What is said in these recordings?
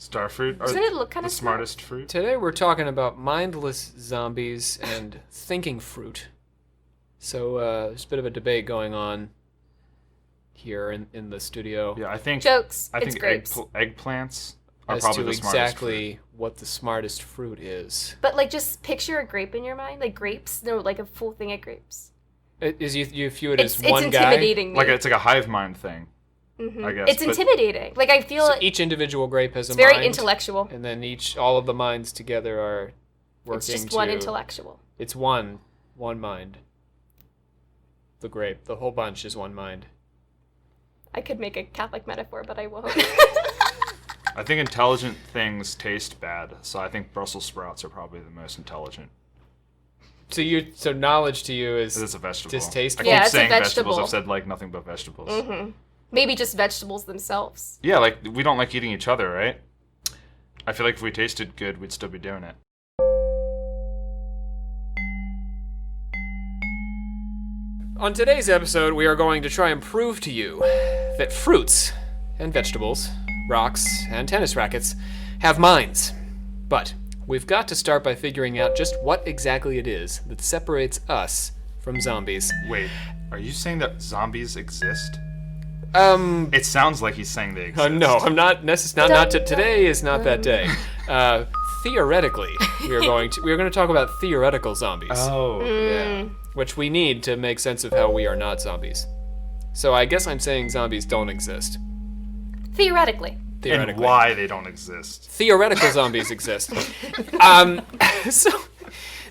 Starfruit? Doesn't it look kind of smartest fruit? Today we're talking about mindless zombies and thinking fruit. So there's a bit of a debate going on here in the studio. Yeah, I think Jokes. I think grapes. eggplants are as probably to the smartest exactly fruit. what the smartest fruit is. But like, just picture a grape in your mind, like grapes. No, like a full thing of grapes. Is you view it as It's one guy? intimidating me. It's like a hive mind thing. I guess. It's intimidating. Like I feel So each individual grape has it's a mind. very intellectual. And then all of the minds together are working It's just to... one intellectual. It's one mind. The grape. The whole bunch is one mind. I could make a Catholic metaphor, but I won't. I think intelligent things taste bad, so I think Brussels sprouts are probably the most intelligent. So knowledge to you is It's a vegetable. distasteful? I Yeah, keep it's a saying vegetable. vegetables. I've said like nothing but vegetables. Mm-hmm. Maybe just vegetables themselves. Yeah, like we don't like eating each other, right? I feel like if we tasted good, we'd still be doing it. On today's episode, we are going to try and prove to you that fruits and vegetables, rocks and tennis rackets have minds. But we've got to start by figuring out just what exactly it is that separates us from zombies. Wait, are you saying that zombies exist? Um, It sounds like he's saying they exist. no, I'm not today is not that day. Theoretically, we are going to talk about theoretical zombies. Oh. Yeah, which we need to make sense of how we are not zombies. So I guess I'm saying zombies don't exist. Theoretically. And why they don't exist. Theoretical zombies exist. So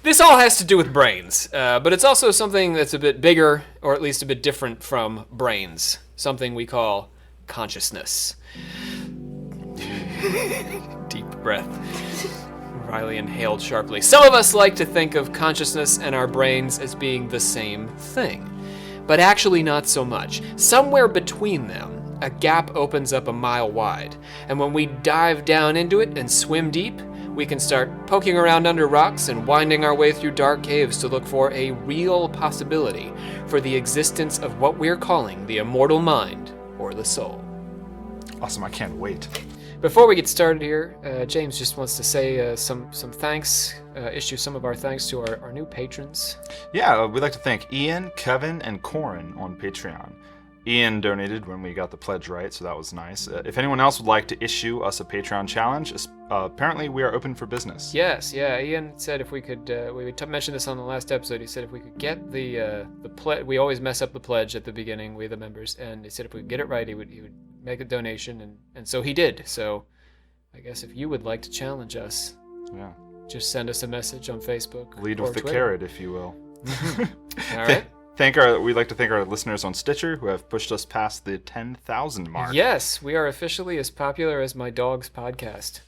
this all has to do with brains, but it's also something that's a bit bigger, or at least a bit different from brains. Something we call consciousness. Deep breath. Riley inhaled sharply. Some of us like to think of consciousness and our brains as being the same thing, but actually not so much. Somewhere between them, a gap opens up a mile wide, and when we dive down into it and swim deep, we can start poking around under rocks and winding our way through dark caves to look for a real possibility for the existence of what we're calling the immortal mind, or the soul. Awesome, I can't wait. Before we get started here, James just wants to say some thanks, issue some of our thanks to our new patrons. Yeah, we'd like to thank Ian, Kevin, and Corin on Patreon. Ian donated when we got the pledge right, so that was nice. If anyone else would like to issue us a Patreon challenge, apparently we are open for business. Yes, yeah. Ian said if we could, we mentioned this on the last episode. He said if we could get the pledge, we always mess up the pledge at the beginning, we the members, and he said if we could get it right, he would make a donation, and so he did. So I guess if you would like to challenge us, yeah, just send us a message on Facebook. Lead or with the Twitter. carrot, if you will. All right. We'd like to thank our listeners on Stitcher who have pushed us past the 10,000 mark. Yes, we are officially as popular as my dog's podcast.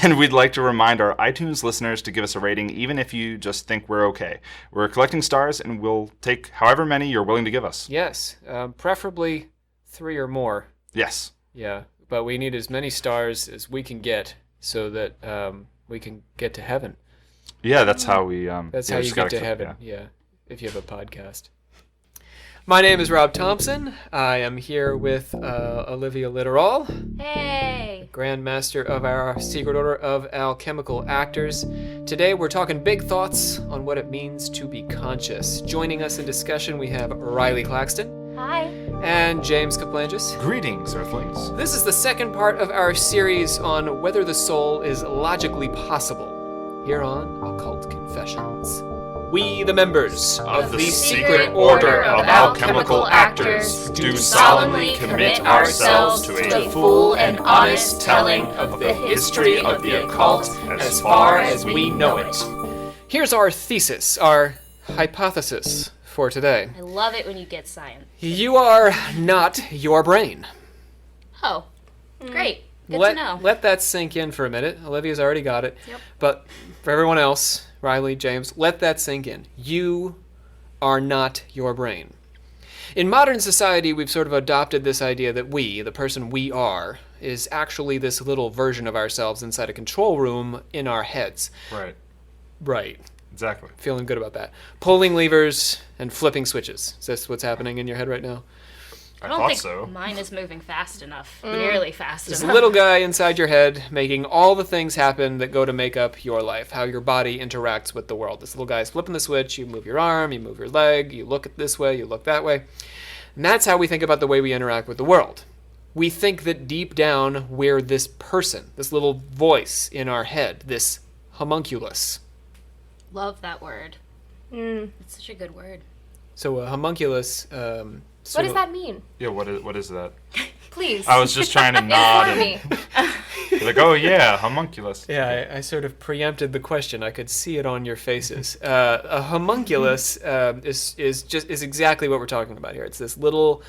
And we'd like to remind our iTunes listeners to give us a rating, even if you just think we're okay. We're collecting stars, and we'll take however many you're willing to give us. Yes, preferably 3 or more. Yes. Yeah, but we need as many stars as we can get so that we can get to heaven. Yeah, that's how we... That's yeah, how you get to heaven, yeah, if you have a podcast. My name is Rob Thompson. I am here with Olivia Littoral, Hey! Grandmaster of our Secret Order of Alchemical Actors. Today we're talking big thoughts on what it means to be conscious. Joining us in discussion we have Riley Claxton. Hi. And James Kaplangis. Greetings, Earthlings. This is the second part of our series on whether the soul is logically possible, here on Occult Confessions. We, the members of the Secret Order of Alchemical Actors, do solemnly commit ourselves to a full and honest telling of the history of the occult as far as we know it. Here's our thesis, our hypothesis for today. I love it when you get science. You are not your brain. Oh, great. Good to know. Let that sink in for a minute. Olivia's already got it. Yep. But for everyone else, Riley, James, let that sink in. You are not your brain. In modern society, we've sort of adopted this idea that we, the person we are, is actually this little version of ourselves inside a control room in our heads. Right. Right. Exactly. Feeling good about that. Pulling levers and flipping switches. Is this what's happening in your head right now? I don't thought think so. mine is moving fast enough. Nearly fast This enough. little guy inside your head making all the things happen that go to make up your life, how your body interacts with the world. This little guy is flipping the switch. You move your arm, you move your leg, you look at this way, you look that way. And that's how we think about the way we interact with the world. We think that deep down we're this person, this little voice in our head, this homunculus. Love that word. It's such a good word. So a homunculus... What does that mean? Yeah, what is that? Please. I was just trying to nod Inform me. and like, oh yeah, homunculus. Yeah, I sort of preempted the question. I could see it on your faces. A homunculus is exactly what we're talking about here. It's this little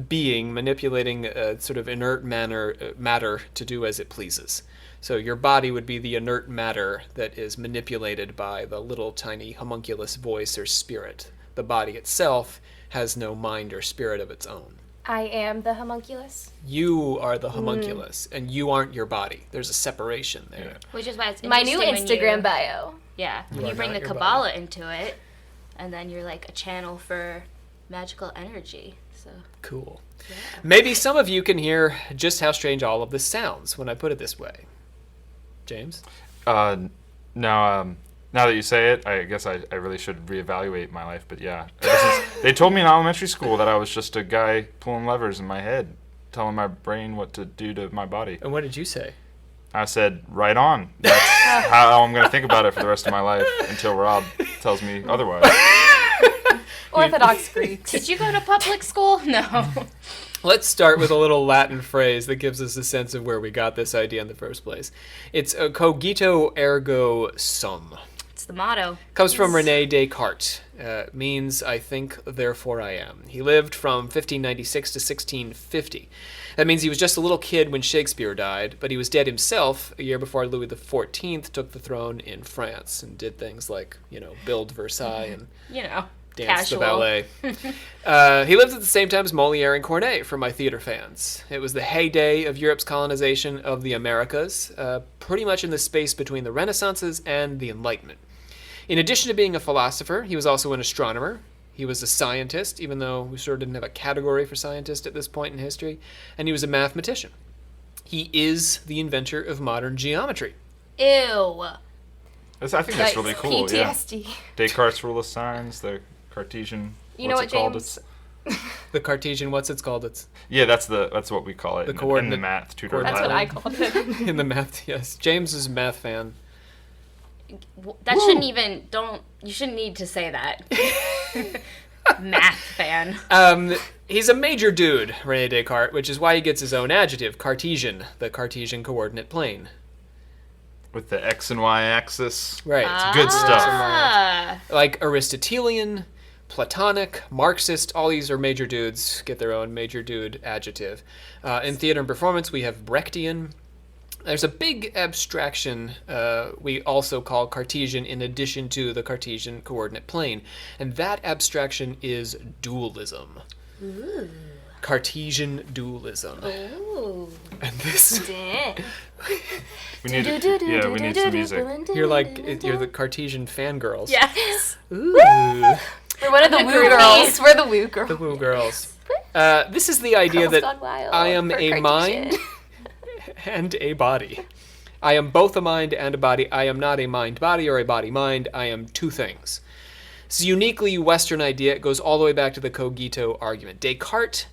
being manipulating sort of inert matter to do as it pleases. So your body would be the inert matter that is manipulated by the little tiny homunculus voice or spirit. The body itself has no mind or spirit of its own. I am the homunculus. You are the homunculus, and you aren't your body. There's a separation there. Yeah. Which is why it's My new interesting when Instagram you, bio. Yeah, when are you bring not the your Kabbalah into it, and then you're like a channel for magical energy. So Cool. Maybe some of you can hear just how strange all of this sounds when I put it this way. James? Now that you say it, I guess I really should reevaluate my life. But yeah, they told me in elementary school that I was just a guy pulling levers in my head, telling my brain what to do to my body. And what did you say? I said, right on. That's how I'm going to think about it for the rest of my life until Rob tells me otherwise. Orthodox Greeks. did you go to public school? No. Let's start with a little Latin phrase that gives us a sense of where we got this idea in the first place. It's cogito ergo sum. It's the motto. Comes from René Descartes. Means I think, therefore I am. He lived from 1596 to 1650. That means he was just a little kid when Shakespeare died, but he was dead himself a year before Louis XIV took the throne in France and did things like, build Versailles and dance Casual. the ballet. He lived at the same time as Molière and Corneille, for my theater fans. It was the heyday of Europe's colonization of the Americas, pretty much in the space between the Renaissances and the Enlightenment. In addition to being a philosopher, he was also an astronomer. He was a scientist, even though we sort of didn't have a category for scientist at this point in history. And he was a mathematician. He is the inventor of modern geometry. Ew. I think that's really cool. PTSD. Yeah. Descartes' rule of signs, the Cartesian. You know what, what's it called? James? The Cartesian, what's it called? It's That's what we call it The in coordinate- the math tutor. That's what Bible. I called it. in the math, yes. James is a math fan. That you shouldn't need to say that. Math fan. He's a major dude, René Descartes, which is why he gets his own adjective, Cartesian, the Cartesian coordinate plane. With the X and Y axis. Right. It's good stuff. Ah. Like Aristotelian, Platonic, Marxist, all these are major dudes, get their own major dude adjective. In theater and performance, we have Brechtian. There's a big abstraction we also call Cartesian in addition to the Cartesian coordinate plane, and that abstraction is dualism. Ooh. Cartesian dualism. Ooh. And this, We need some music. you're the Cartesian fangirls. Yes. Ooh. We're one of the The woo groupie. girls. We're the woo girls. The woo girls. This is the idea Girls that Gone Wild I am for a Cartesian. mind and a body. I am both a mind and a body. I am not a mind-body or a body-mind. I am two things. It's a uniquely Western idea. It goes all the way back to the cogito argument. Descartes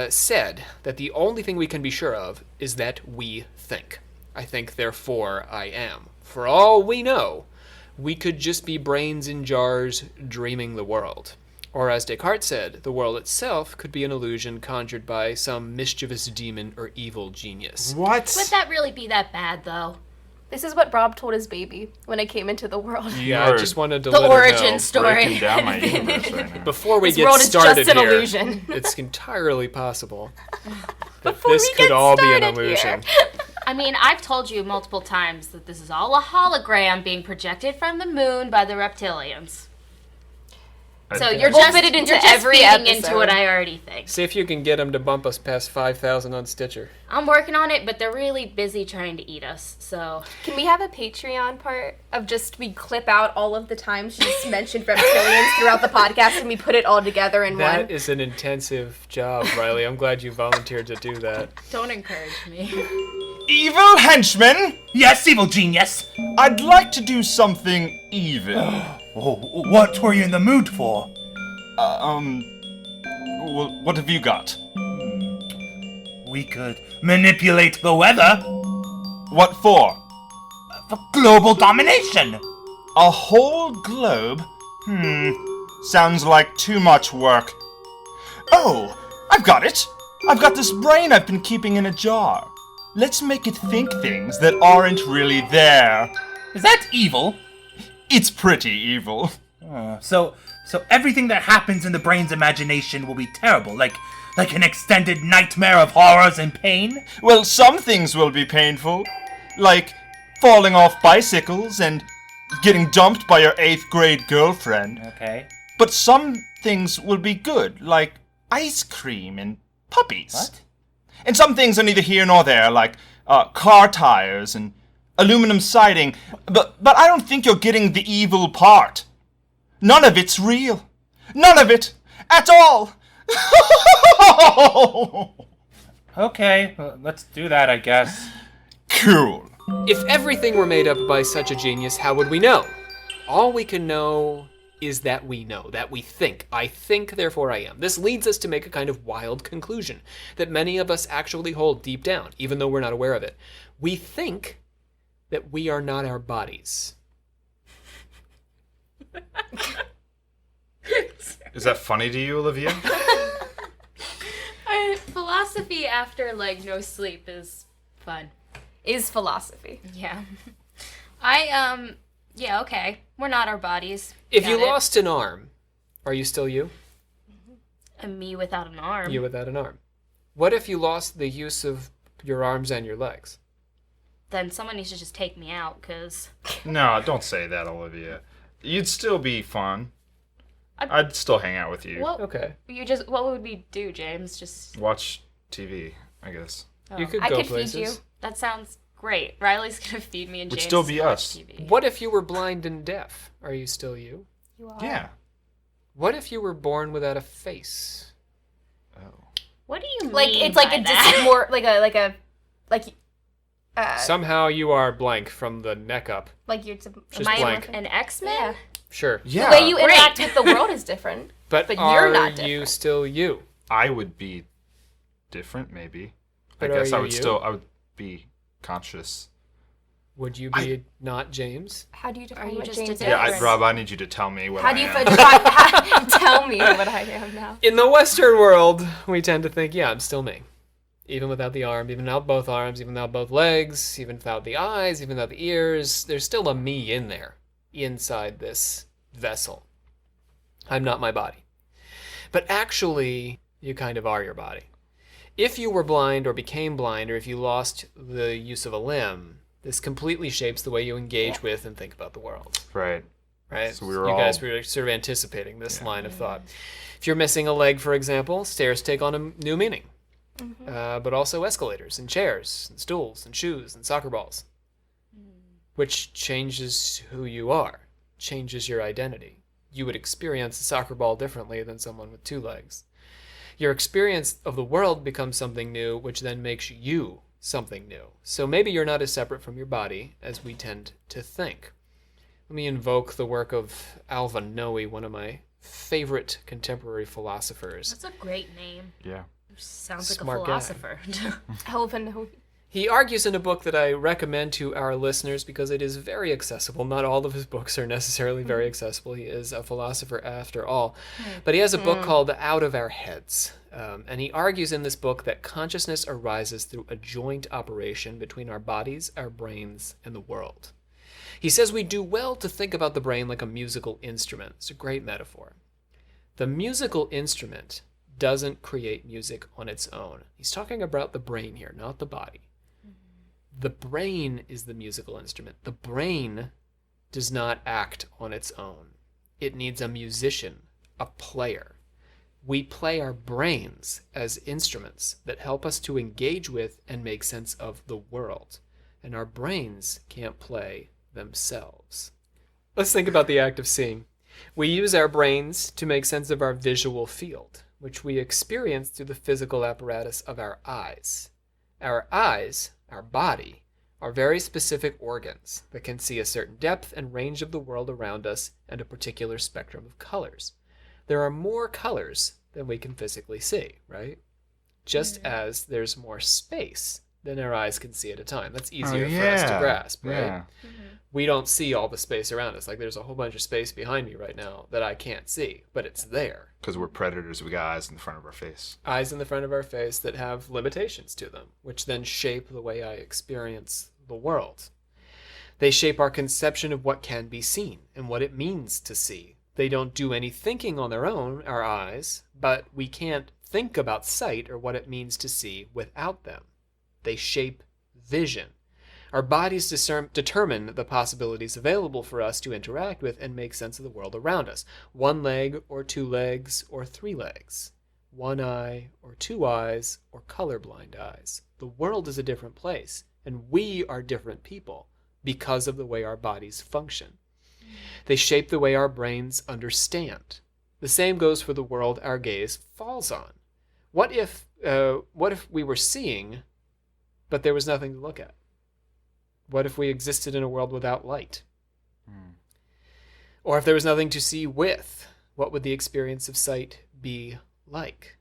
said that the only thing we can be sure of is that we think. I think, therefore I am. For all we know, we could just be brains in jars dreaming the world. Or as Descartes said, the world itself could be an illusion conjured by some mischievous demon or evil genius. What? Would that really be that bad, though? This is what Rob told his baby when I came into the world. Yeah, I just wanted to The let her origin know. story. Breaking down my universe right now. Before we This get world is started just an here, illusion. it's entirely possible that Before this we could get all be an started illusion. here. I mean, I've told you multiple times that this is all a hologram being projected from the moon by the reptilians. So you're We'll just, fit it into you're just every feeding episode. into what I already think. See if you can get them to bump us past 5,000 on Stitcher. I'm working on it, but they're really busy trying to eat us, so... Can we have a Patreon part of just we clip out all of the times she's mentioned reptilians throughout the podcast and we put it all together in one? That is an intensive job, Riley. I'm glad you volunteered to do that. Don't encourage me. Evil henchman! Yes, evil genius. I'd like to do something evil. Oh, what were you in the mood for? Well, what have you got? We could manipulate the weather What for? for global domination. A whole globe? Sounds like too much work. Oh, I've got it! I've got this brain I've been keeping in a jar. Let's make it think things that aren't really there. Is that evil? It's pretty evil. So everything that happens in the brain's imagination will be terrible, like an extended nightmare of horrors and pain? Well, some things will be painful, like falling off bicycles and getting dumped by your 8th grade girlfriend. Okay. But some things will be good, like ice cream and puppies. What? And some things are neither here nor there, like car tires and aluminum siding. But I don't think you're getting the evil part. None of it's real. None of it. At all. Okay, well, let's do that, I guess. Cool. If everything were made up by such a genius, how would we know? All we can know is that we know, that we think. I think, therefore I am. This leads us to make a kind of wild conclusion that many of us actually hold deep down, even though we're not aware of it. We think that we are not our bodies. Is that funny to you, Olivia? Philosophy after, no sleep is fun. Is philosophy. Yeah. Yeah, okay. We're not our bodies. If Got you it. lost an arm, are you still you? And me without an arm. You without an arm. What if you lost the use of your arms and your legs? Then someone needs to just take me out, because... No, don't say that, Olivia. You'd still be fun. I'd still hang out with you. What, Okay. what would we do, James? Just... Watch TV, I guess. You could I go could places. feed you. That sounds great. Riley's gonna feed me and Would James still be will watch us. TV. What if you were blind and deaf? Are you still you? You are. Yeah. What if you were born without a face? Oh. What do you mean? Like it's like by a that? more like Somehow you are blank from the neck up. like you're Just Am I blank. an X-Men? yeah. Sure. Yeah. The way you interact with the world is different. But But are you're not you different. still you? I would be different, maybe. But I guess are I would you? I would be conscious. Would you be not James? How do you define you what just James a is? Yeah, Yes. Rob, I need you to tell me what How I do you am. define? Tell me what I am now. In the Western world, we tend to think, yeah, I'm still me. Even without the arm, even without both arms, even without both legs, even without the eyes, even without the ears, there's still a me in there, inside this vessel. I'm not my body. But actually, you kind of are your body. If you were blind or became blind, or if you lost the use of a limb, this completely shapes the way you engage with and think about the world. Right. Right? So we were you guys all- were sort of anticipating this line of thought. If you're missing a leg, for example, stairs take on a new meaning. But also escalators and chairs and stools and shoes and soccer balls, which changes who you are, changes your identity. You would experience a soccer ball differently than someone with 2 legs. Your experience of the world becomes something new, which then makes you something new. So maybe you're not as separate from your body as we tend to think. Let me invoke the work of Alva Noe, one of my favorite contemporary philosophers. That's a great name. Yeah. Sounds like Smart a guy. philosopher. Elven. He argues in a book that I recommend to our listeners because it is very accessible. Not all of his books are necessarily very accessible. He is a philosopher after all. But he has a book called Out of Our Heads. And he argues in this book that consciousness arises through a joint operation between our bodies, our brains, and the world. He says we do well to think about the brain like a musical instrument. It's a great metaphor. The musical instrument doesn't create music on its own. He's talking about the brain here, not the body. The brain is the musical instrument. The brain does not act on its own. It needs a musician, a player. We play our brains as instruments that help us to engage with and make sense of the world. And our brains can't play themselves. Let's think about the act of seeing. We use our brains to make sense of our visual field, which we experience through the physical apparatus of our eyes. Our eyes, our body, are very specific organs that can see a certain depth and range of the world around us and a particular spectrum of colors. There are more colors than we can physically see, right? Just as there's more space than our eyes can see at a time. That's easier for us to grasp, right? Yeah. We don't see all the space around us. Like there's a whole bunch of space behind me right now that I can't see, but it's there. Because we're predators, we got eyes in the front of our face. Eyes in the front of our face that have limitations to them, which then shape the way I experience the world. They shape our conception of what can be seen and what it means to see. They don't do any thinking on their own, our eyes, but we can't think about sight or what it means to see without them. They shape vision. Our bodies determine the possibilities available for us to interact with and make sense of the world around us. One leg or two legs or three legs. One eye or two eyes or colorblind eyes. The world is a different place, and we are different people because of the way our bodies function. They shape the way our brains understand. The same goes for the world our gaze falls on. What if we were seeing, but there was nothing to look at? What if we existed in a world without light? Or if there was nothing to see with, what would the experience of sight be like?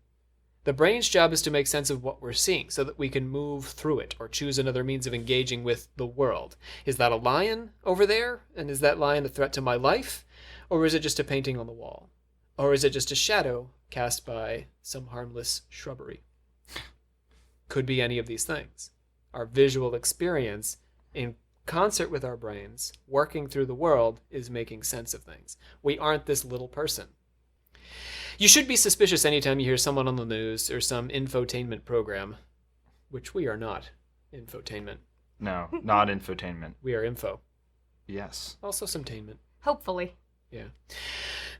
The brain's job is to make sense of what we're seeing so that we can move through it or choose another means of engaging with the world. Is that a lion over there? And is that lion a threat to my life? Or is it just a painting on the wall? Or is it just a shadow cast by some harmless shrubbery? Could be any of these things. Our visual experience, in concert with our brains, working through the world, is making sense of things. We aren't this little person. You should be suspicious anytime you hear someone on the news or some infotainment program, which we are not infotainment. No, not infotainment. We are info. Yes. Also some tainment. Hopefully. Yeah.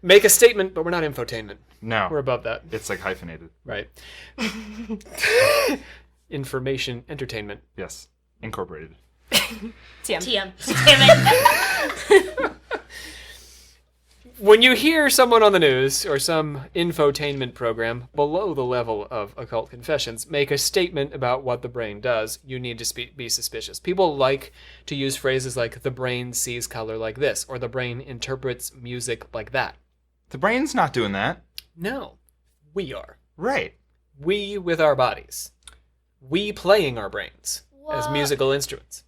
Make a statement, but we're not infotainment. No. We're above that. It's like hyphenated. Right. Information entertainment. Yes. Incorporated. TM. Damn it. When you hear someone on the news or some infotainment program below the level of occult confessions make a statement about what the brain does, you need to be suspicious. People like to use phrases like the brain sees color like this or the brain interprets music like that. The brain's not doing that. No, we are. Right. We with our bodies. We playing our brains as musical instruments.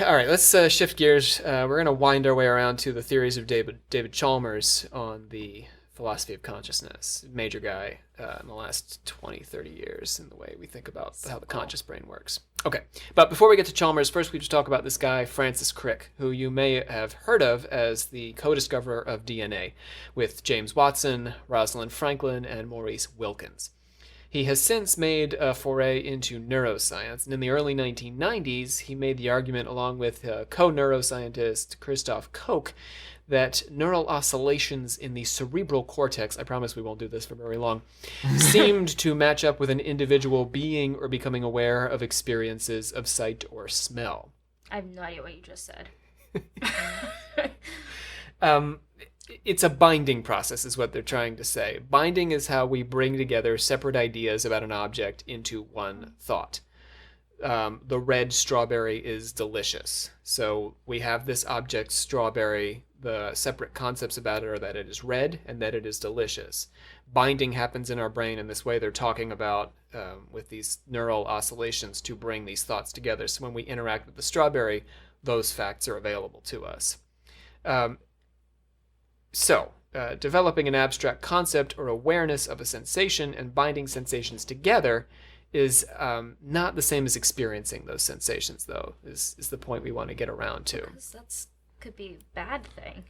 All right, let's shift gears. We're going to wind our way around to the theories of David Chalmers on the philosophy of consciousness. Major guy in the last 20, 30 years in the way we think about how the conscious brain works. Okay, but before we get to Chalmers, first we just talk about this guy, Francis Crick, who you may have heard of as the co-discoverer of DNA with James Watson, Rosalind Franklin, and Maurice Wilkins. He has since made a foray into neuroscience, and in the early 1990s, he made the argument along with co-neuroscientist Christoph Koch that neural oscillations in the cerebral cortex, I promise we won't do this for very long, seemed to match up with an individual being or becoming aware of experiences of sight or smell. I have no idea what you just said. It's a binding process is what they're trying to say. Binding is how we bring together separate ideas about an object into one thought. The red strawberry is delicious. So we have this object, strawberry. The separate concepts about it are that it is red and that it is delicious. Binding happens in our brain in this way they're talking about with these neural oscillations to bring these thoughts together. So when we interact with the strawberry, those facts are available to us. Developing an abstract concept or awareness of a sensation and binding sensations together is not the same as experiencing those sensations, though, is the point we want to get around to. Because that's could be a bad thing.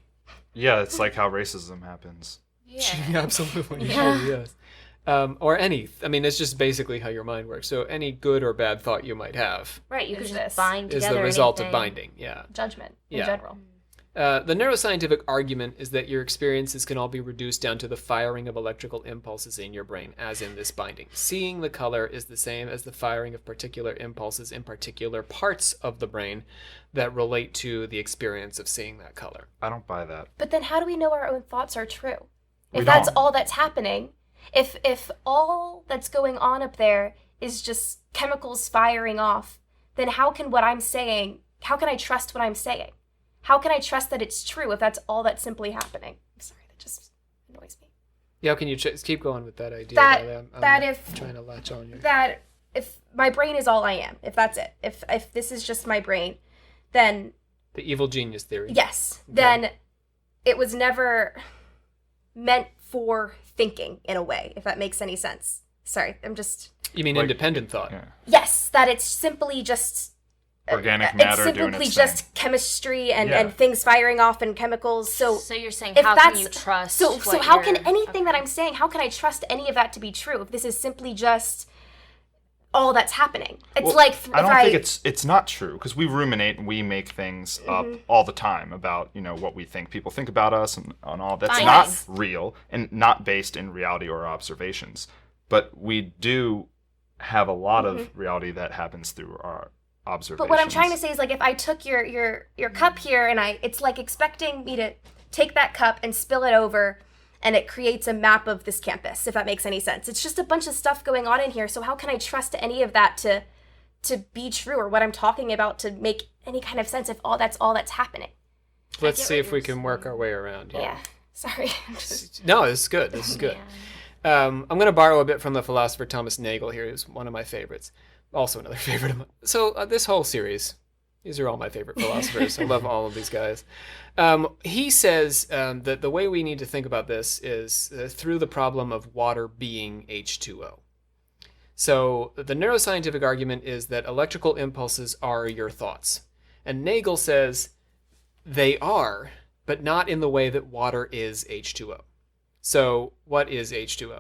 Yeah, it's like how racism happens. Yeah. Absolutely. Yeah. Yes. Or it's just basically how your mind works. So any good or bad thought you might have Right, you could Is just this- bind is together the result of anything. binding, yeah. Judgment in Yeah. general. The neuroscientific argument is that your experiences can all be reduced down to the firing of electrical impulses in your brain, as in this binding. Seeing the color is the same as the firing of particular impulses in particular parts of the brain that relate to the experience of seeing that color. I don't buy that. But then how do we know our own thoughts are true? We If that's don't. all that's happening, if all that's going on up there is just chemicals firing off, then how can I trust what I'm saying? How can I trust that it's true if that's all that's simply happening? I'm sorry, that just annoys me. Yeah, can you keep going with that idea? That I'm if trying to latch on here. that if my brain is all I am, if that's it, if this is just my brain, then The evil genius theory. yes, then it was never meant for thinking in a way, if that makes any sense. Sorry, I'm just... You mean independent thought? Yeah. Yes, that it's simply just... Organic it's matter doing simply its just thing. chemistry and, Yeah. and things firing off and chemicals. So you're saying, if how that's can you trust? so what how can you're- anything that I'm saying, how can I trust any of that to be true if this is simply just all that's happening? It's Well, like I don't think it's not true, because we ruminate and we make things up all the time about what we think people think about us and all that's Fine. not Yes. real and not based in reality or observations. But we do have a lot of reality that happens through our observations. But what I'm trying to say is, like, if I took your cup here and it's like expecting me to take that cup and spill it over, and it creates a map of this campus, if that makes any sense. It's just a bunch of stuff going on in here. So how can I trust any of that to be true, or what I'm talking about to make any kind of sense if that's all that's happening? Let's get see what if we you're can work our way around here. Yeah. Sorry. No, this is good. This is good. I'm going to borrow a bit from the philosopher Thomas Nagel here, who's one of my favorites. Also another favorite of mine. So this whole series, these are all my favorite philosophers. I love all of these guys. He says that the way we need to think about this is through the problem of water being H2O. So the neuroscientific argument is that electrical impulses are your thoughts. And Nagel says they are, but not in the way that water is H2O. So what is H2O?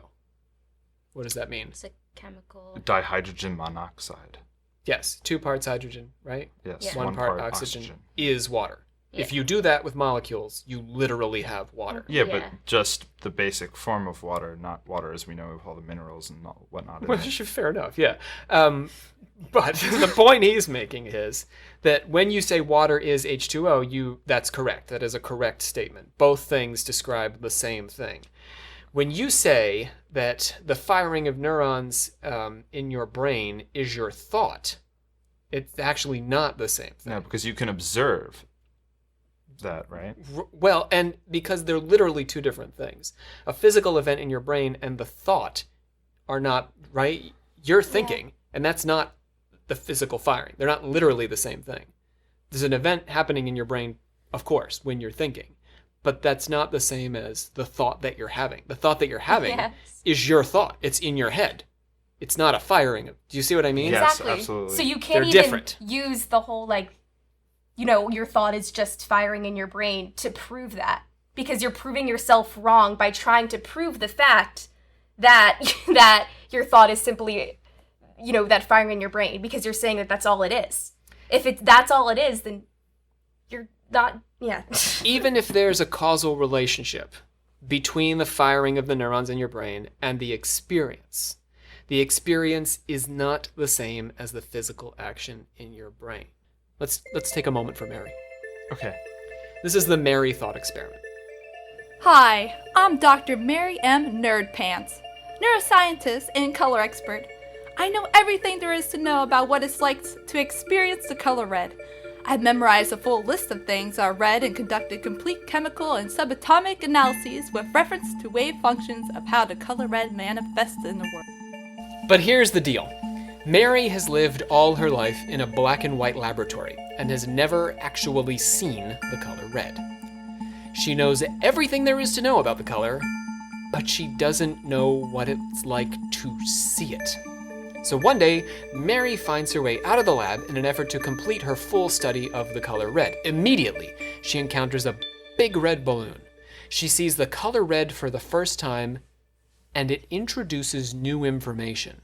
What does that mean? It's a chemical. Dihydrogen monoxide. Yes, 2 parts hydrogen, right? Yes, Yeah. 1 part oxygen is water. If you do that with molecules, you literally have water. Yeah, but Yeah. just the basic form of water, not water as we know of all the minerals and whatnot. in Well, it. fair enough, yeah. But the point he's making is that when you say water is H2O, that's correct. That is a correct statement. Both things describe the same thing. When you say that the firing of neurons in your brain is your thought, it's actually not the same thing. No, because you can observe that, right? Well, and because they're literally 2 different things. A physical event in your brain and the thought are not, right? You're thinking, and that's not the physical firing. They're not literally the same thing. There's an event happening in your brain, of course, when you're thinking, but that's not the same as the thought that you're having. The thought that you're having Yes. is your thought. It's in your head. It's not a firing. Do you see what I mean? Yes, Exactly. absolutely. So you can't They're even different. use the whole, like, your thought is just firing in your brain to prove that. Because you're proving yourself wrong by trying to prove the fact that that your thought is simply, that firing in your brain. Because you're saying that that's all it is. If that's all it is, then you're not, yeah. Even if there's a causal relationship between the firing of the neurons in your brain and the experience is not the same as the physical action in your brain. Let's take a moment for Mary. Okay. This is the Mary thought experiment. Hi, I'm Dr. Mary M. Nerdpants, neuroscientist and color expert. I know everything there is to know about what it's like to experience the color red. I've memorized a full list of things that are red and conducted complete chemical and subatomic analyses with reference to wave functions of how the color red manifests in the world. But here's the deal. Mary has lived all her life in a black and white laboratory and has never actually seen the color red. She knows everything there is to know about the color, but she doesn't know what it's like to see it. So one day, Mary finds her way out of the lab in an effort to complete her full study of the color red. Immediately, she encounters a big red balloon. She sees the color red for the first time, and it introduces new information,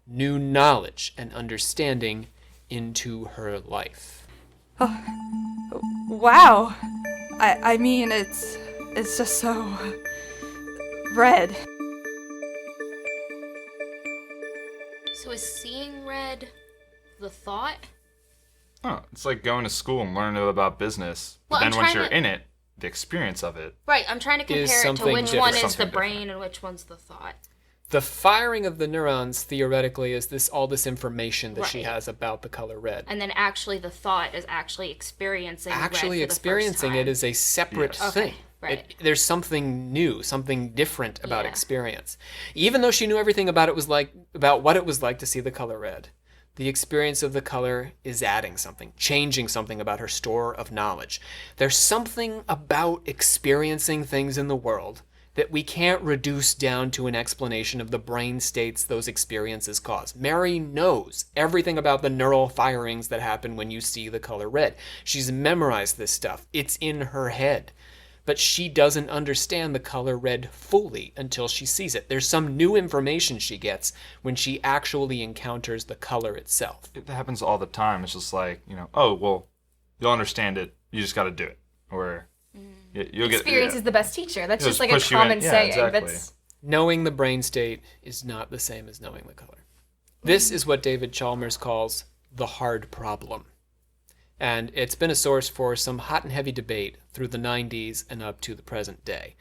new knowledge and understanding into her life. Wow, I mean, it's just so red. So is seeing red the thought? Oh, it's like going to school and learning about business. But Well, I'm then once trying you're to- in it, the experience of it. Right, I'm trying to compare it to something which different. one is Something the brain different. and which one's the thought. The firing of the neurons, theoretically, is all this information that she Right. has about the color red. And then actually the thought is actually experiencing red Actually for the first experiencing it time. is a separate Yes. thing. Okay, right. There's something new, something different about Yeah. experience. Even though she knew everything about what it was like to see the color red, the experience of the color is adding something, changing something about her store of knowledge. There's something about experiencing things in the world that we can't reduce down to an explanation of the brain states those experiences cause. Mary knows everything about the neural firings that happen when you see the color red. She's memorized this stuff. It's in her head. But she doesn't understand the color red fully until she sees it. There's some new information she gets when she actually encounters the color itself. It happens all the time. It's just like, oh, well, you'll understand it. You just got to do it. Or you'll get Experience yeah. is the best teacher. That's It'll just like a push you in. common Yeah, saying. exactly. That's Knowing the brain state is not the same as knowing the color. This is what David Chalmers calls the hard problem. And it's been a source for some hot and heavy debate through the 90s and up to the present day.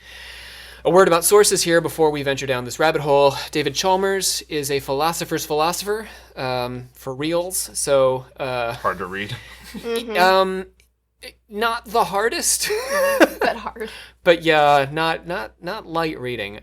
A word about sources here before we venture down this rabbit hole. David Chalmers is a philosopher's philosopher, for reals. So, Hard to read. not the hardest. but hard. But yeah, not light reading.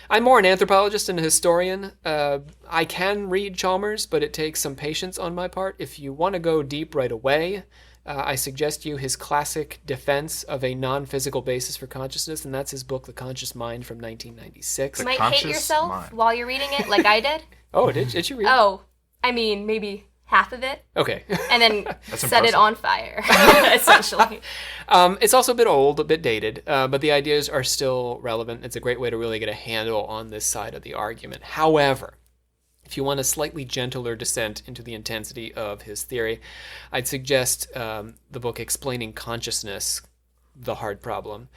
I'm more an anthropologist and a historian. I can read Chalmers, but it takes some patience on my part. If you want to go deep right away, I suggest you his classic defense of a non-physical basis for consciousness, and that's his book, The Conscious Mind, from 1996. You might hate conscious yourself mind. while you're reading it, like I did. Oh, did you read? Oh, I mean, maybe half of it, Okay. and then That's set it impressive. on fire, essentially. It's also a bit old, a bit dated, but the ideas are still relevant. It's a great way to really get a handle on this side of the argument. However, if you want a slightly gentler descent into the intensity of his theory, I'd suggest the book Explaining Consciousness, The Hard Problem,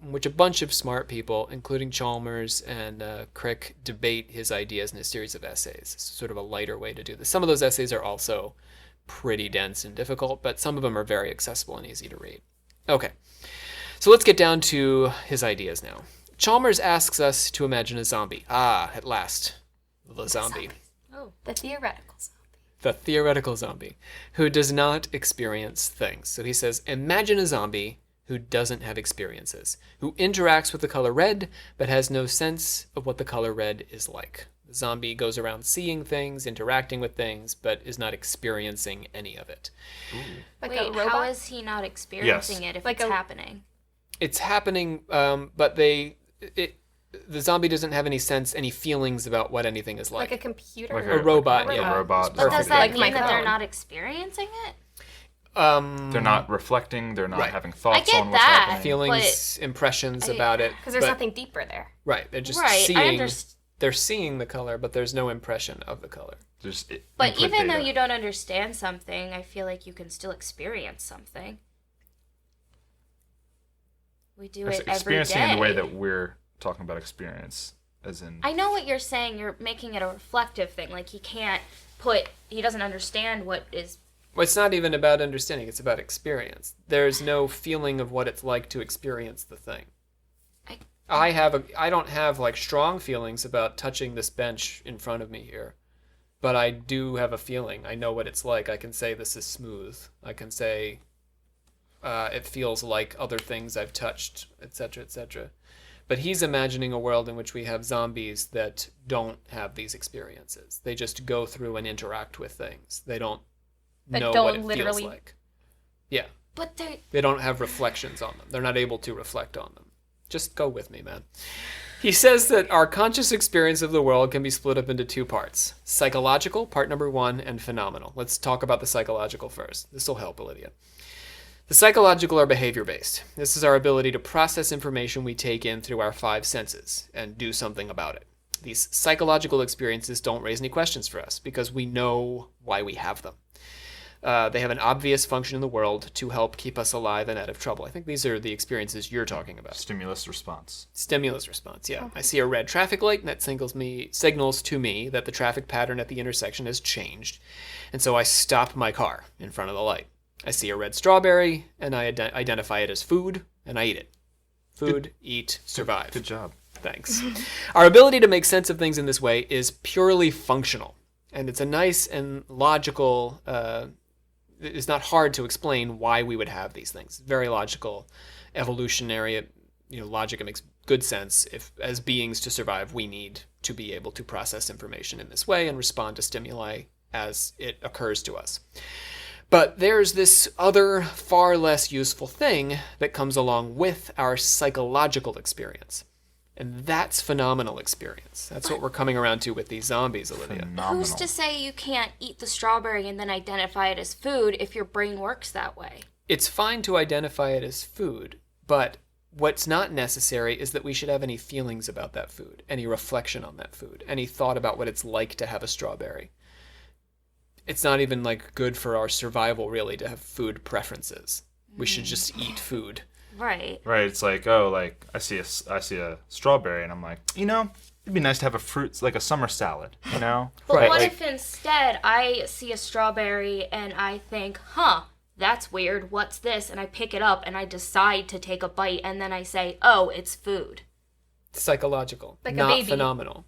which a bunch of smart people, including Chalmers and Crick, debate his ideas in a series of essays. It's sort of a lighter way to do this. Some of those essays are also pretty dense and difficult, but some of them are very accessible and easy to read. Okay, so let's get down to his ideas now. Chalmers asks us to imagine a zombie. Ah, at last, the zombie. Oh, The theoretical zombie. The theoretical zombie, who does not experience things. So he says, imagine a zombie who doesn't have experiences, who interacts with the color red, but has no sense of what the color red is like. The zombie goes around seeing things, interacting with things, but is not experiencing any of it. Like wait, a robot? how is he not experiencing it if Like it's a- happening? It's happening, but the zombie doesn't have any sense, any feelings about what anything is like. Like a computer? Like A robot, like yeah. A robot. But does Perfect. that Like mean my that they're phone. not experiencing it? They're not reflecting. They're not Right. having thoughts get on what's that. happening. Feelings, impressions about it. Because there's but- nothing deeper there. Right, they're just Right, I seeing. underst- They're seeing the color, but there's no impression of the color. Just But input even though data. you don't understand something, I feel like you can still experience something. We do It's it every experiencing day. in the way that we're talking about experience, as in I know what you're saying. You're making it a reflective thing. Like he doesn't understand what is. Well, it's not even about understanding, it's about experience. There's no feeling of what it's like to experience the thing. I don't have like strong feelings about touching this bench in front of me here, but I do have a feeling. I know what it's like. I can say this is smooth. I can say it feels like other things I've touched, etc., etc. But he's imagining a world in which we have zombies that don't have these experiences. They just go through and interact with things. They don't That know don't what it literally- feels like. Yeah. But They don't have reflections on them. They're not able to reflect on them. Just go with me, man. He says that our conscious experience of the world can be split up into two parts. Psychological, part number 1, and phenomenal. Let's talk about the psychological first. This will help, Olivia. The psychological are behavior-based. This is our ability to process information we take in through our 5 senses and do something about it. These psychological experiences don't raise any questions for us because we know why we have them. They have an obvious function in the world to help keep us alive and out of trouble. I think these are the experiences you're talking about. Stimulus response. Stimulus response, yeah. I see a red traffic light, and that signals to me that the traffic pattern at the intersection has changed. And so I stop my car in front of the light. I see a red strawberry, and I identify it as food, and I eat it. Food, eat, survive. Good job. Thanks. Our ability to make sense of things in this way is purely functional. And it's a nice and logical... it's not hard to explain why we would have these things. Very logical, evolutionary, logic. It makes good sense. If, as beings to survive, we need to be able to process information in this way and respond to stimuli as it occurs to us. But there's this other, far less useful thing that comes along with our psychological experience. And that's phenomenal experience. That's what we're coming around to with these zombies, Olivia. Phenomenal. Who's to say you can't eat the strawberry and then identify it as food if your brain works that way? It's fine to identify it as food, but what's not necessary is that we should have any feelings about that food, any reflection on that food, any thought about what it's like to have a strawberry. It's not even good for our survival, really, to have food preferences. We should just eat food. Right. Right. It's I see a strawberry, and I'm like, it'd be nice to have a fruit, like a summer salad, But Right, what if instead I see a strawberry and I think, that's weird, what's this? And I pick it up and I decide to take a bite and then I say, oh, it's food. Psychological, Like a not baby. phenomenal.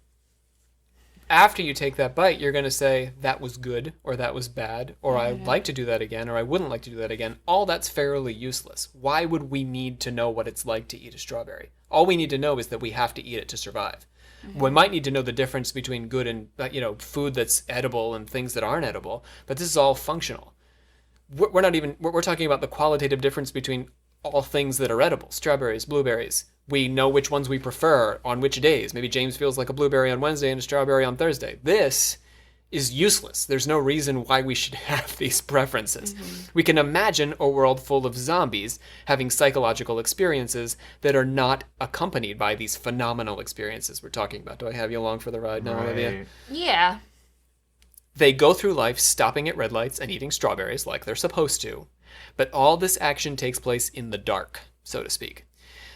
After you take that bite, you're going to say, that was good, or that was bad, or I'd like to do that again, or I wouldn't like to do that again. All that's fairly useless. Why would we need to know what it's like to eat a strawberry? All we need to know is that we have to eat it to survive. We might need to know the difference between good and, food that's edible and things that aren't edible, but this is all functional. We're talking about the qualitative difference between all things that are edible, strawberries, blueberries. We know which ones we prefer on which days. Maybe James feels like a blueberry on Wednesday and a strawberry on Thursday. This is useless. There's no reason why we should have these preferences. We can imagine a world full of zombies having psychological experiences that are not accompanied by these phenomenal experiences we're talking about. Do I have you along for the ride now, Olivia? Yeah. They go through life stopping at red lights and eating strawberries like they're supposed to, but all this action takes place in the dark, so to speak.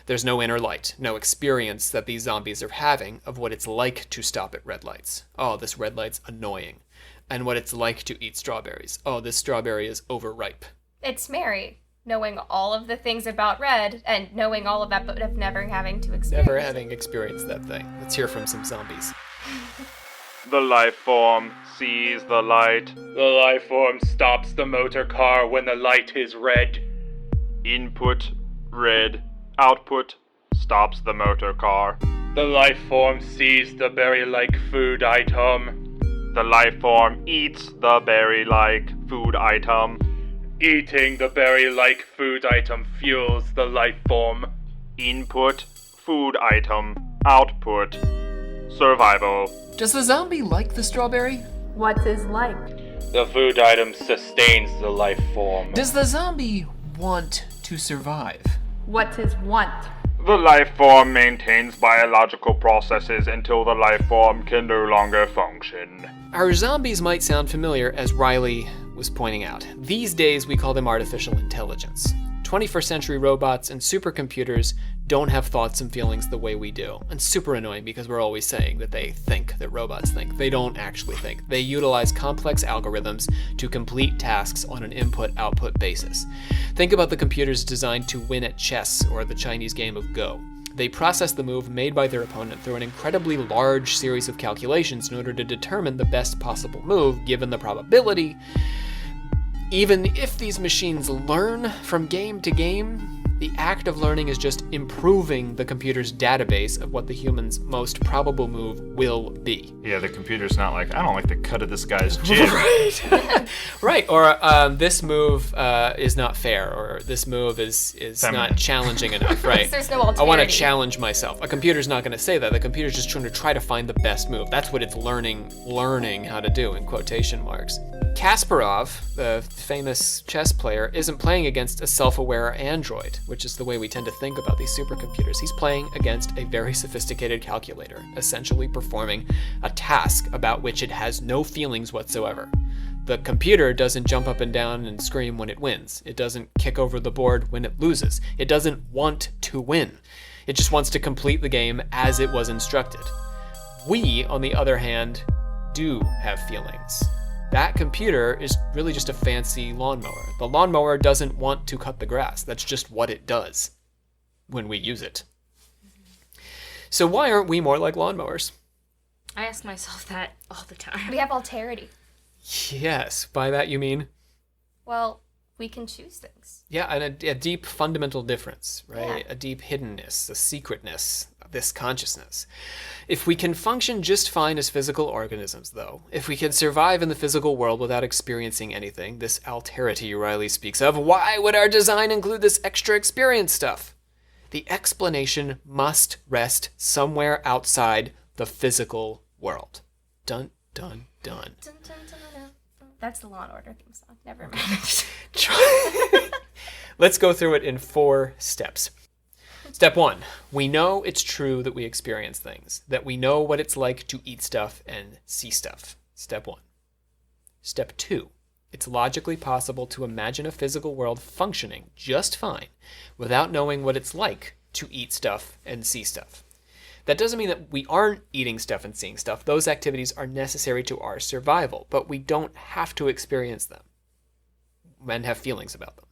There's no inner light, no experience that these zombies are having of what it's like to stop at red lights. Oh, this red light's annoying. And what it's like to eat strawberries. Oh, this strawberry is overripe. It's Mary, knowing all of the things about red and knowing all of that, but of never having to experience Never it. having experienced that thing. Let's hear from some zombies. The life form sees the light. The life form stops the motor car when the light is red. Input, red. Output, stops the motor car. The life form sees the berry-like food item. The life form eats the berry-like food item. Eating the berry-like food item fuels the life form. Input, food item. Output, survival. Does the zombie like the strawberry? What is like? The food item sustains the life form. Does the zombie want to survive? What is want? The life form maintains biological processes until the life form can no longer function. Our zombies might sound familiar, as Riley was pointing out. These days, we call them artificial intelligence. 21st century robots and supercomputers don't have thoughts and feelings the way we do. And super annoying because we're always saying that they think, that robots think. They don't actually think. They utilize complex algorithms to complete tasks on an input-output basis. Think about the computers designed to win at chess or the Chinese game of Go. They process the move made by their opponent through an incredibly large series of calculations in order to determine the best possible move given the probability. Even if these machines learn from game to game, the act of learning is just improving the computer's database of what the human's most probable move will be. Yeah, the computer's not like, I don't like the cut of this guy's jib. Right, or this move is not fair, or this move is Feminine. not challenging enough, right? There's no I want to alterity. challenge myself. A computer's not going to say that. The computer's just trying to find the best move. That's what it's learning how to do, in quotation marks. Kasparov, the famous chess player, isn't playing against a self-aware android, which is the way we tend to think about these supercomputers. He's playing against a very sophisticated calculator, essentially performing a task about which it has no feelings whatsoever. The computer doesn't jump up and down and scream when it wins. It doesn't kick over the board when it loses. It doesn't want to win. It just wants to complete the game as it was instructed. We, on the other hand, do have feelings. That computer is really just a fancy lawnmower. The lawnmower doesn't want to cut the grass. That's just what it does when we use it. So why aren't we more like lawnmowers? I ask myself that all the time. We have alterity. Yes, by that you mean? Well, we can choose things. Yeah, and a deep fundamental difference, right? Yeah. A deep hiddenness, a secretness of this consciousness. If we can function just fine as physical organisms, though, if we can survive in the physical world without experiencing anything, this alterity Riley speaks of, why would our design include this extra experience stuff? The explanation must rest somewhere outside the physical world. Dun, dun, dun. Dun, dun, dun, dun, dun. That's the Law and Order theme song. Never mind. Let's go through it in 4 steps. Step 1, we know it's true that we experience things, that we know what it's like to eat stuff and see stuff. Step 1. Step 2, it's logically possible to imagine a physical world functioning just fine without knowing what it's like to eat stuff and see stuff. That doesn't mean that we aren't eating stuff and seeing stuff. Those activities are necessary to our survival, but we don't have to experience them and have feelings about them.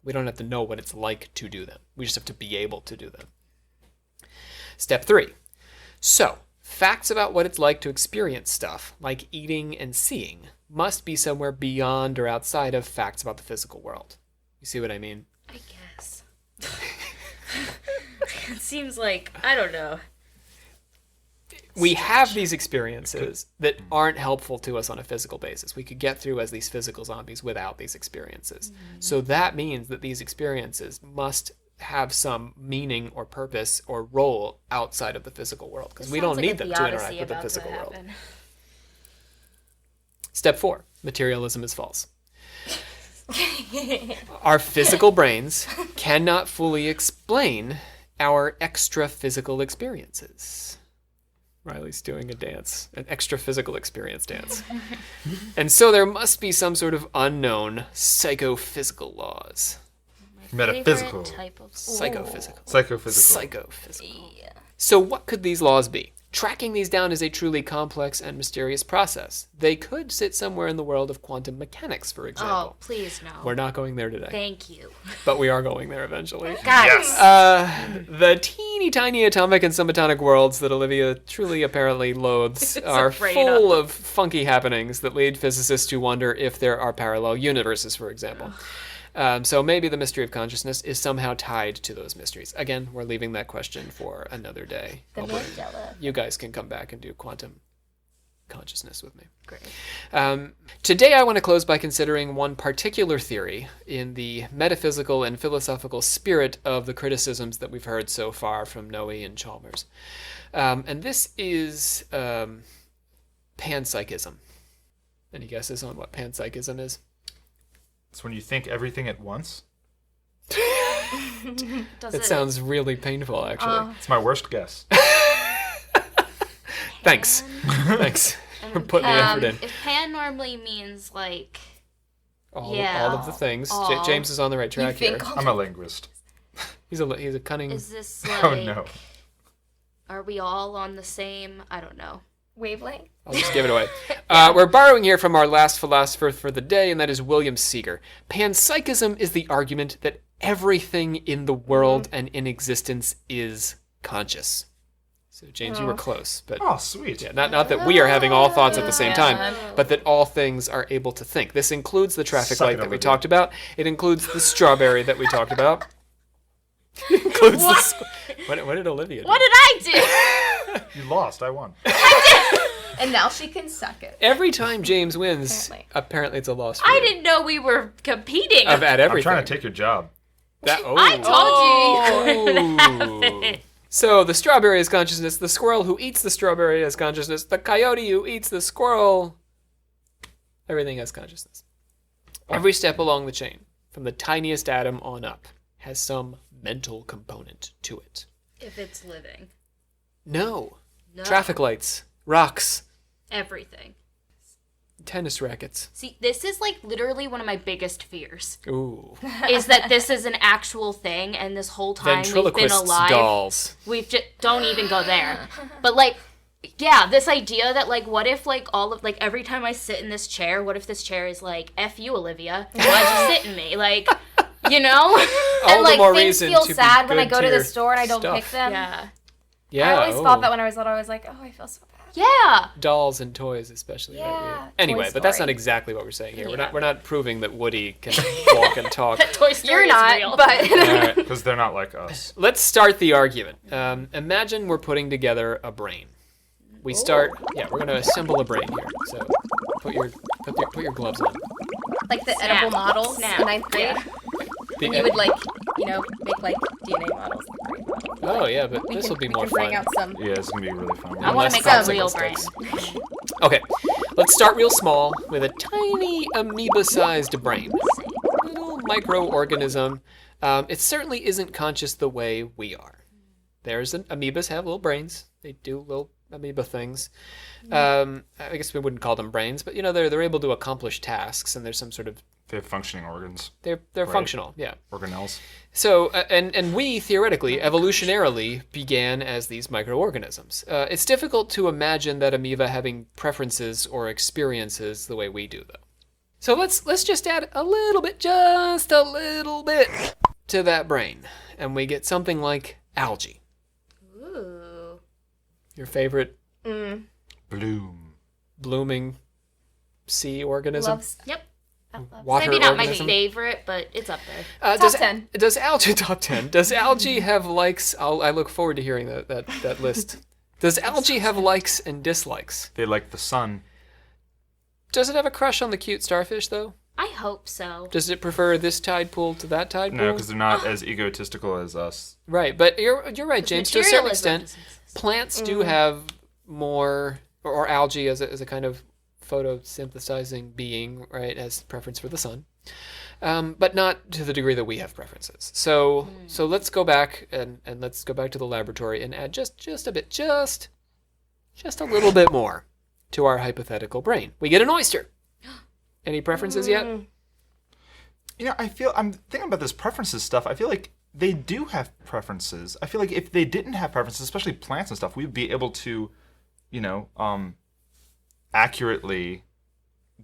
We don't have to know what it's like to do them. We just have to be able to do them. Step 3. So, facts about what it's like to experience stuff, like eating and seeing, must be somewhere beyond or outside of facts about the physical world. You see what I mean? I guess. It seems like, I don't know. We have these experiences that aren't helpful to us on a physical basis. We could get through as these physical zombies without these experiences. So that means that these experiences must have some meaning or purpose or role outside of the physical world, because we don't need them to interact with the physical world. Step 4, materialism is false. Our physical brains cannot fully explain our extra physical experiences. Riley's doing a dance, an extra physical experience dance. And so there must be some sort of unknown psychophysical laws. Metaphysical. Type of Psychophysical. Psychophysical. Psychophysical. So what could these laws be? Tracking these down is a truly complex and mysterious process. They could sit somewhere in the world of quantum mechanics, for example. Oh, please no. We're not going there today, Thank you. but we are going there eventually. Guys. The teeny tiny atomic and subatomic worlds that Olivia truly apparently loathes are afraid full of funky happenings that lead physicists to wonder if there are parallel universes, for example. So maybe the mystery of consciousness is somehow tied to those mysteries. Again, we're leaving that question for another day. The Mandela. You guys can come back and do quantum consciousness with me. Great. Today I want to close by considering one particular theory in the metaphysical and philosophical spirit of the criticisms that we've heard so far from Noe and Chalmers. And this is panpsychism. Any guesses on what panpsychism is? It's when you think everything at once. It sounds really painful, actually. It's my worst guess. Thanks. Thanks for putting the effort in. If pan normally means like All yeah. of the things. All. James is on the right track here. I'm a linguist. He's a cunning. is this like Oh no. are we all on the same I don't know. Wavelength? I'll just give it away. We're borrowing here from our last philosopher for the day, and that is William Seeger. Panpsychism is the argument that everything in the world and in existence is conscious. So, James, you were close, but Oh, sweet. yeah, not that we are having all thoughts at the same time, but that all things are able to think. This includes the traffic Suck light it, that we Olivia. talked about. It includes the strawberry that we talked about. It includes what did Olivia do? What did I do? You lost. I won. And now she can suck it. Every time James wins, apparently it's a loss for I you. didn't know we were competing. At I'm everything. trying to take your job. I told you you couldn't have it. So the strawberry is consciousness, the squirrel who eats the strawberry has consciousness, the coyote who eats the squirrel, everything has consciousness. Every step along the chain, from the tiniest atom on up, has some mental component to it. If it's living. No. No. Traffic lights, rocks, Everything. Tennis rackets. See, this is like literally one of my biggest fears. Ooh. Is that this is an actual thing, and this whole time we've been Ventriloquist's alive. dolls. We've just don't even go there. But like, yeah, this idea that like, what if like all of like every time I sit in this chair, what if this chair is like, F you, Olivia? Why'd you sit in me? Like, you know? All And the like more things reason feel to be sad when I good go to your the store and I don't stuff. pick them. Yeah. Yeah. I always thought that when I was little. I was like, oh, I feel so bad. Yeah. Dolls and toys, especially. Yeah, Right? Anyway, Toy but that's Story. not exactly what we're saying here. Yeah. We're not proving that Woody can walk and talk. Toy Story You're is not, real. but All right. Because they're not like us. Let's start the argument. Imagine we're putting together a brain. We start. Yeah, we're gonna assemble a brain here. So put your gloves on. like the Snap. edible models Snap. in 9th grade. Yeah. When you would like, you know, make like DNA models. Brain models. Oh yeah, but We this can- will be we more can bring fun. out some. Yeah, it's gonna be really fun. I want to Less make a popsicle real brain. sticks. Okay, let's start real small with a tiny amoeba-sized brain. Little microorganism. It certainly isn't conscious the way we are. Amoebas have little brains. They do little amoeba things. I guess we wouldn't call them brains, but you know they're able to accomplish tasks, and there's some sort of They have functioning organs, they're functional. Yeah. organelles. So, and we, theoretically, evolutionarily, began as these microorganisms. It's difficult to imagine that amoeba having preferences or experiences the way we do, though. So let's just add a little bit, just a little bit, to that brain, and we get something like algae. Ooh. Your favorite Bloom. blooming sea organism? Loves. Yep. Water Maybe not my organism? favorite, but it's up there. Does, 10. Does algae top 10? Does algae have likes? I look forward to hearing that list. Does algae have likes and dislikes? They like the sun. Does it have a crush on the cute starfish though? I hope so. Does it prefer this tide pool to that tide pool? No, because they're not as egotistical as us. Right, but you're right, James. To a certain Materialism. extent, plants do have more, or algae as a kind of photosynthesizing being, right, has preference for the sun, but not to the degree that we have preferences. So let's go back and let's go back to the laboratory and add just a bit, just a little bit more to our hypothetical brain. We get an oyster. Any preferences yet? You know, I'm thinking about this preferences stuff. I feel like they do have preferences. I feel like if they didn't have preferences, especially plants and stuff, we'd be able to, you know, accurately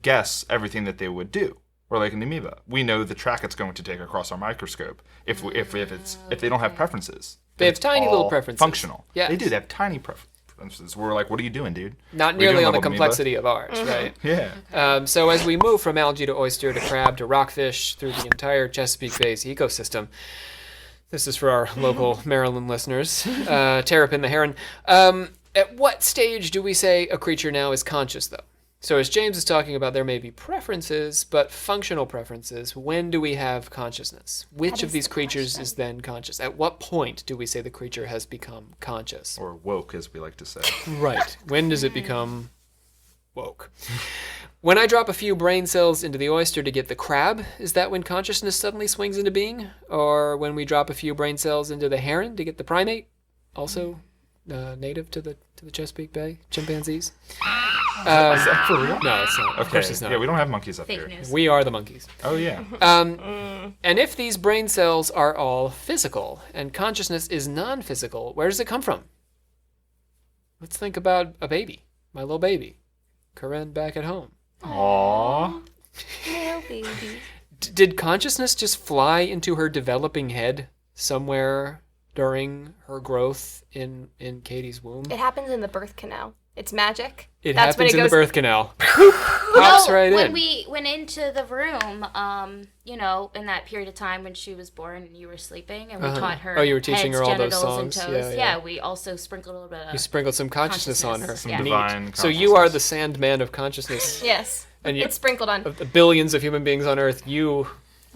guess everything that they would do. Or like an amoeba, we know the track it's going to take across our microscope. If they don't have preferences, They have It's tiny little all preferences. Functional. Yes. They do. They have tiny preferences. We're like, what are you doing, dude? Not What are you nearly doing, on the little amoeba? complexity of ours, right? Yeah. So as we move from algae to oyster to crab to rockfish through the entire Chesapeake Bay's ecosystem, this is for our local Maryland listeners, Terrapin the heron. At what stage do we say a creature now is conscious, though? So as James is talking about, there may be preferences, but functional preferences. When do we have consciousness? Which of these creatures is then conscious? At what point do we say the creature has become conscious? Or woke, as we like to say. Right. When does it become woke? When I drop a few brain cells into the oyster to get the crab, is that when consciousness suddenly swings into being? Or when we drop a few brain cells into the heron to get the primate, also native to the Chesapeake Bay, chimpanzees? Is that for real? No, it's not. Of course it's not. Yeah, we don't have monkeys up Fake here. news. We are the monkeys. Oh yeah. And if these brain cells are all physical and consciousness is non-physical, where does it come from? Let's think about a baby, my little baby, Corinne back at home. Aww. Did consciousness just fly into her developing head somewhere during her growth in Katie's womb? It happens in the birth canal. It's magic. It That's when happens it in the goes- birth canal. Pops right when in. we went into the room, you know, in that period of time when she was born and you were sleeping, and we taught her. Oh, you were teaching heads, her all those genitals, and songs? toes. Yeah. We also sprinkled a little bit of. You sprinkled some consciousness on her. Consciousness, Some yeah. divine So you are the consciousness. Sandman of consciousness. Yes. And you, It's sprinkled on. of the billions of human beings on Earth, you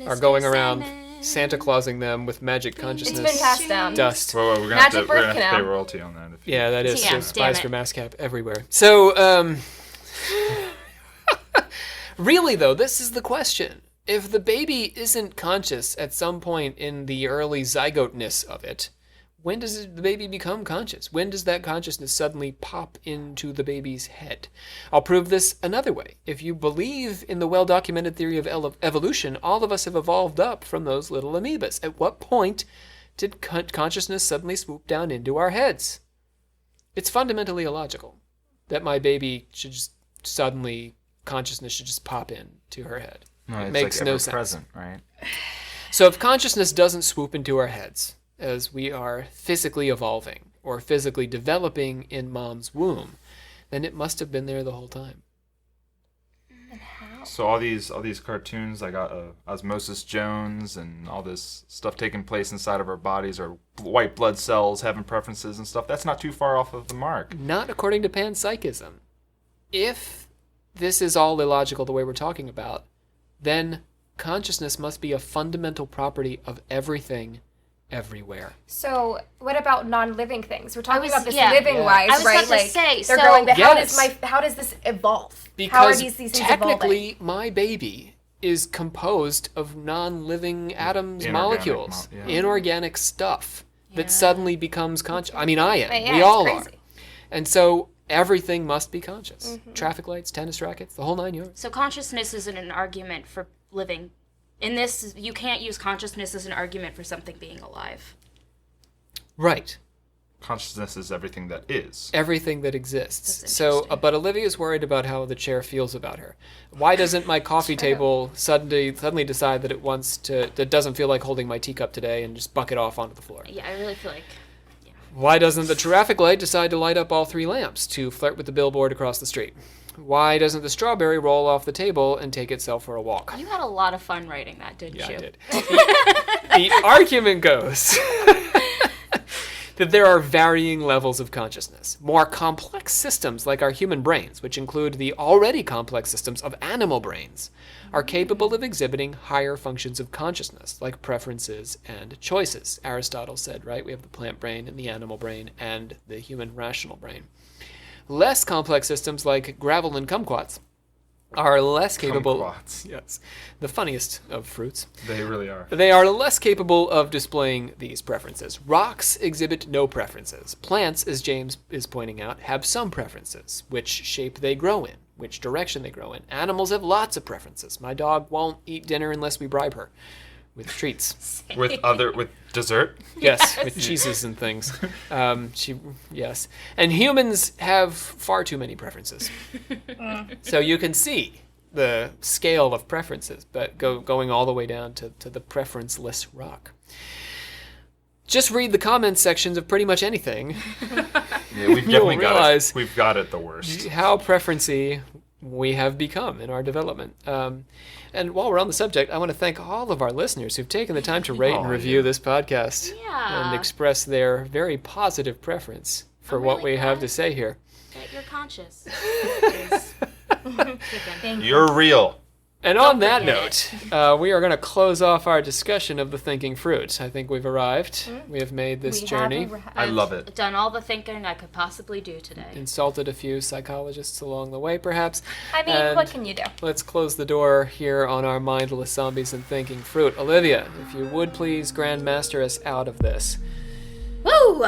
are going around Santa Clausing them with magic consciousness. It's been passed down. Dust. Whoa, we're gonna Magic have to birth pay canal. royalty on that. Yeah, that is. Yeah, There's damn spies it. for MASCAP everywhere. So, really though, this is the question. If the baby isn't conscious at some point in the early zygoteness of it, When does the baby become conscious? When does that consciousness suddenly pop into the baby's head? I'll prove this another way. If you believe in the well-documented theory of evolution, all of us have evolved up from those little amoebas. At what point did consciousness suddenly swoop down into our heads? It's fundamentally illogical that my baby should just suddenly, consciousness should just pop in to her head. No, It it's makes like no ever sense. present, right? So if consciousness doesn't swoop into our heads as we are physically evolving or physically developing in mom's womb, then it must have been there the whole time. So all these cartoons, I got Osmosis Jones and all this stuff taking place inside of our bodies, or white blood cells having preferences and stuff. That's not too far off of the mark. Not according to panpsychism. If this is all illogical the way we're talking about, then consciousness must be a fundamental property of everything, everywhere. So, what about non-living things? We're talking about this yeah. living-wise, I was right? about to say, they're so- going, but Yes. how does this evolve? How are Because these things technically, my baby is composed of non-living atoms, Inorganic molecules, yeah. inorganic stuff that suddenly becomes conscious. I mean, I am. Yeah, We it's all crazy. are. And so everything must be conscious. Traffic lights, tennis rackets, the whole 9 yards. So consciousness isn't an argument for living. In this, you can't use consciousness as an argument for something being alive. Right. Consciousness is everything that is. Everything that exists. That's So, interesting. but Olivia's worried about how the chair feels about her. Why doesn't my coffee table suddenly decide that that doesn't feel like holding my teacup today and just buck it off onto the floor? Yeah, I really feel like... Why doesn't the traffic light decide to light up all 3 lamps to flirt with the billboard across the street? Why doesn't the strawberry roll off the table and take itself for a walk? You had a lot of fun writing that, didn't Yeah, you? I did. The argument goes that there are varying levels of consciousness. More complex systems, like our human brains, which include the already complex systems of animal brains, are capable of exhibiting higher functions of consciousness, like preferences and choices. Aristotle said, right? We have the plant brain and the animal brain and the human rational brain. Less complex systems, like gravel and kumquats, are less capable... Kumquats. Yes, the funniest of fruits. They really are. They are less capable of displaying these preferences. Rocks exhibit no preferences. Plants, as James is pointing out, have some preferences. Which shape they grow in, which direction they grow in. Animals have lots of preferences. My dog won't eat dinner unless we bribe her with treats. With dessert? Yes, with cheeses and things. Yes. And humans have far too many preferences. So you can see the scale of preferences, but going all the way down to the preferenceless rock. Just read the comments sections of pretty much anything. Yeah, we've definitely got realize it. We've got it the worst. how preferency we have become in our development. And while we're on the subject, I want to thank all of our listeners who've taken the time to rate and review this podcast Yeah. and express their very positive preference for I'm what really we have glad. to say here. That you're conscious. You're real. And on Don't that forget note, we are going to close off our discussion of the thinking fruit. I think we've arrived. We have made this journey. I love it. Done all the thinking I could possibly do today. Insulted a few psychologists along the way, perhaps. I mean, And what can you do? let's close the door here on our mindless zombies and thinking fruit. Olivia, if you would please grandmaster us out of this. Woo!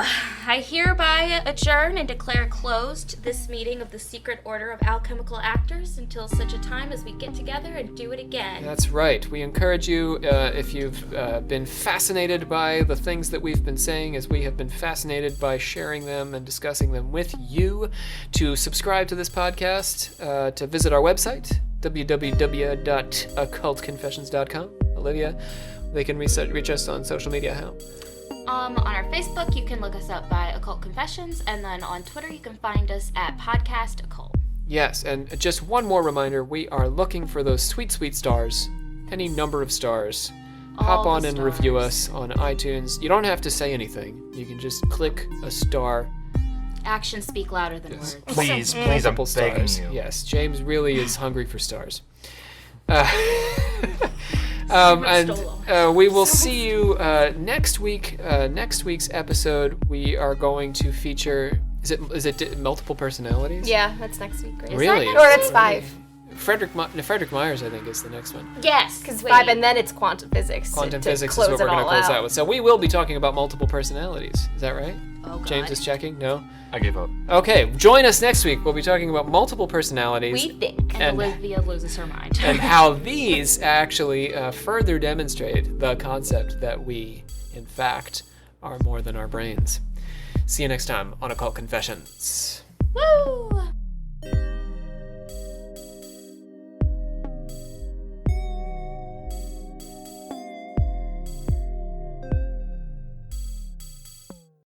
I hereby adjourn and declare closed this meeting of the Secret Order of Alchemical Actors until such a time as we get together and do it again. That's right. We encourage you, if you've been fascinated by the things that we've been saying, as we have been fascinated by sharing them and discussing them with you, to subscribe to this podcast, to visit our website, www.occultconfessions.com. Olivia, they can reach us on social media how? On our Facebook, you can look us up by Occult Confessions, and then on Twitter, you can find us at Podcast Occult. Yes, and just one more reminder, we are looking for those sweet, sweet stars. Any number of stars. Hop All on the and review stars. us on iTunes. You don't have to say anything. You can just click a star. Actions speak louder than Yes. words. Please, I'm Multiple begging stars. you. Yes, James really is hungry for stars. And we will see you next week. Next week's episode, we are going to feature. Is it multiple personalities? Yeah, that's next week, right? Really? Or it's 5. Frederick Myers, I think, is the next one. Yes. Because 5, and then it's quantum physics. Quantum to physics is close what we're it going to all close out with. So we will be talking about multiple personalities. Is that right? Oh, God. James is checking? No? I gave up. Okay, join us next week. We'll be talking about multiple personalities. We think. And Olivia loses her mind. And how these actually further demonstrate the concept that we, in fact, are more than our brains. See you next time on Occult Confessions. Woo!